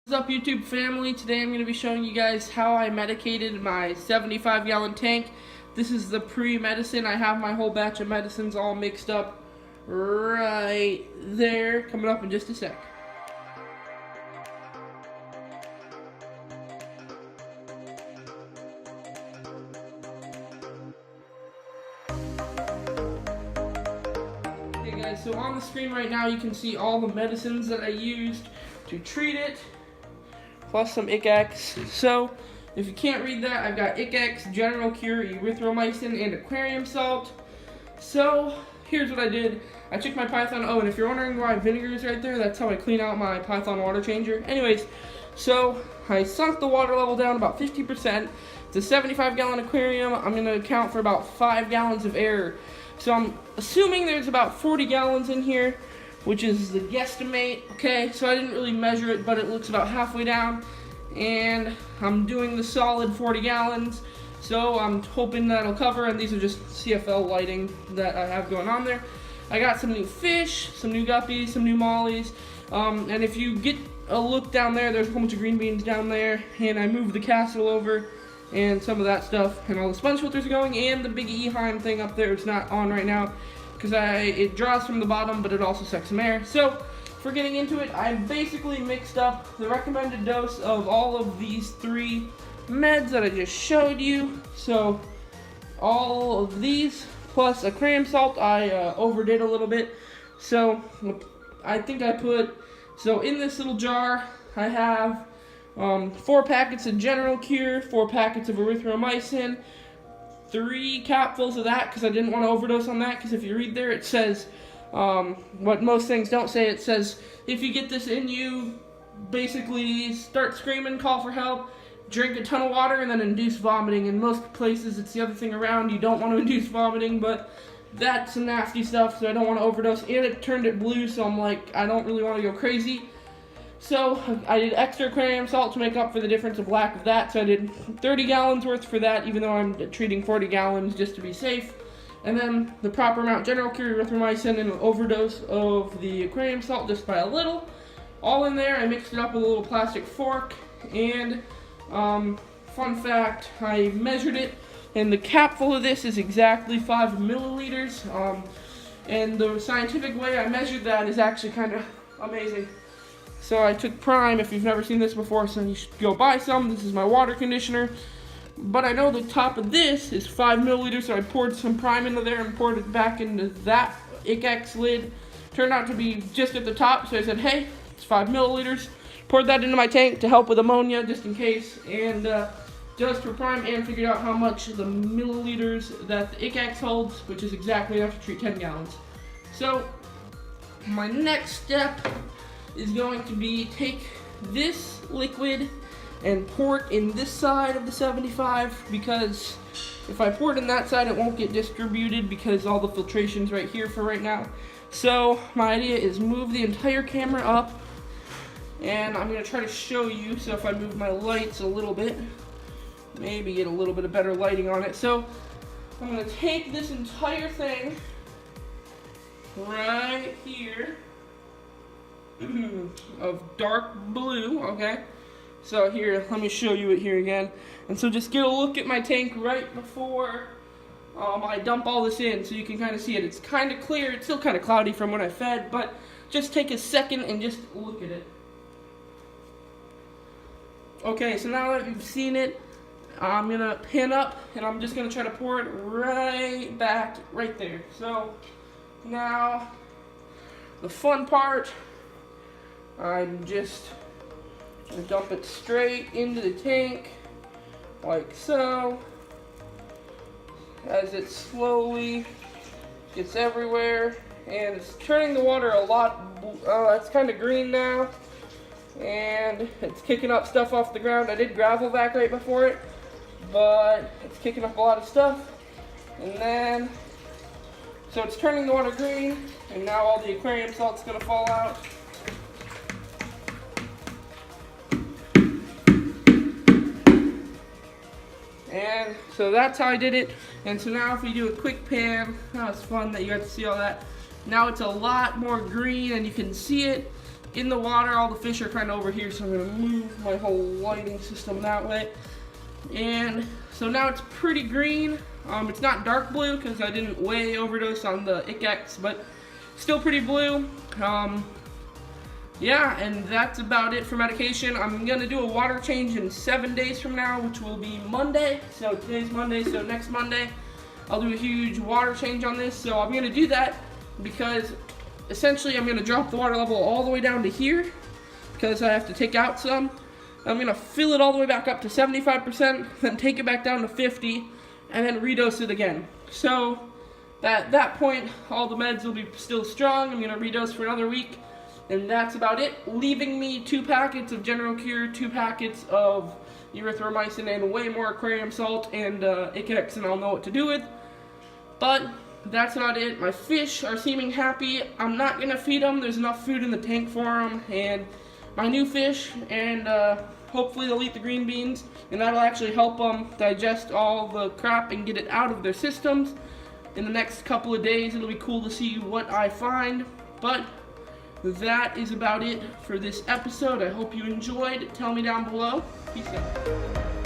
What's up, YouTube family? Today I'm going to be showing you guys how I medicated my 75-gallon tank. This is the pre-medicine. I have my whole batch of medicines all mixed up right there, coming up in just a sec. Okay guys, so on the screen right now you can see all the medicines that I used to treat it, plus some ICX. So if you can't read that, I've got ICX, General Cure, erythromycin, and Aquarium salt. So here's what I did. I took my Python, and if you're wondering why vinegar is right there, that's how I clean out my Python water changer. Anyways, so I sunk the water level down about 50%. It's a 75-gallon aquarium. I'm gonna account for about 5 gallons of air. So I'm assuming there's about 40 gallons in here, which is the guesstimate. Okay, so I didn't really measure it, but it looks about halfway down, and I'm doing the solid 40 gallons, so I'm hoping that'll cover. And these are just CFL lighting that I have going on there. I got some new fish, some new guppies, some new mollies, and if you get a look down there, there's a whole bunch of green beans down there, and I moved the castle over and some of that stuff, and all the sponge filters are going, and the big Eheim thing up there, it's not on right now because it draws from the bottom, but it also sucks some air. So for getting into it, I basically mixed up the recommended dose of all of these 3 meds that I just showed you. So all of these plus aquarium salt, I overdid a little bit. So I think I put, so in this little jar, I have 4 packets of General Cure, 4 packets of erythromycin, 3 capfuls of that because I didn't want to overdose on that, because if you read there it says what most things don't say. It says if you get this in you, basically start screaming, call for help, drink a ton of water, and then induce vomiting. In most places it's the other thing around. You don't want to induce vomiting, but that's some nasty stuff, so I don't want to overdose. And it turned it blue, so I'm like, I don't really want to go crazy. So I did extra aquarium salt to make up for the difference of lack of that. So I did 30 gallons worth for that, even though I'm treating 40 gallons just to be safe. And then the proper amount, General Cure, erythromycin, and an overdose of the aquarium salt, just by a little. All in there. I mixed it up with a little plastic fork. And fun fact, I measured it, and the capful of this is exactly 5 milliliters. And the scientific way I measured that is actually kind of amazing. So I took Prime, if you've never seen this before, so you should go buy some. This is my water conditioner. But I know the top of this is 5 milliliters, so I poured some Prime into there and poured it back into that ICX lid. Turned out to be just at the top, so I said, hey, it's 5 milliliters. Poured that into my tank to help with ammonia, just in case. And just for Prime, and figured out how much the milliliters that the ICX holds, which is exactly enough to treat 10 gallons. So my next step is going to be take this liquid and pour it in this side of the 75, because if I pour it in that side it won't get distributed because all the filtration's right here for right now. So my idea is move the entire camera up, and I'm going to try to show you. So if I move my lights a little bit, maybe get a little bit of better lighting on it. So I'm going to take this entire thing right here of dark blue, okay? So here, let me show you it here again. And so just get a look at my tank right before I dump all this in, so you can kind of see it. It's kind of clear. It's still kind of cloudy from when I fed, but just take a second and just look at it. Okay, so now that you've seen it, I'm going to pin up, and I'm just going to try to pour it right back, right there. So now, the fun part, I'm just going to dump it straight into the tank, like so, as it slowly gets everywhere, and it's turning the water a lot. It's kind of green now, and it's kicking up stuff off the ground. I did gravel vac right before it, but it's kicking up a lot of stuff. And then, so it's turning the water green, and now all the aquarium salt's going to fall out. And so that's how I did it. And so now if we do a quick pan, that was fun that you got to see all that. Now it's a lot more green and you can see it. in the water. All the fish are kind of over here, so I'm gonna move my whole lighting system that way. And so now it's pretty green. It's not dark blue because I didn't way overdose on the Ick-X, but still pretty blue. Yeah, and that's about it for medication. I'm gonna do a water change in 7 days from now, which will be Monday. So today's Monday, so next Monday, I'll do a huge water change on this. So I'm gonna do that because essentially I'm gonna drop the water level all the way down to here because I have to take out some. I'm gonna fill it all the way back up to 75%, then take it back down to 50, and then redose it again. So at that point, all the meds will be still strong. I'm gonna redose for another week, and that's about it, leaving me 2 packets of General Cure, 2 packets of erythromycin, and way more aquarium salt and Ick-X, and I'll know what to do with. But that's not it. My fish are seeming happy. I'm not gonna feed them. There's enough food in the tank for them, and my new fish, and hopefully they'll eat the green beans, and that'll actually help them digest all the crap and get it out of their systems. In the next couple of days, it'll be cool to see what I find. But that is about it for this episode. I hope you enjoyed. Tell me down below. Peace out.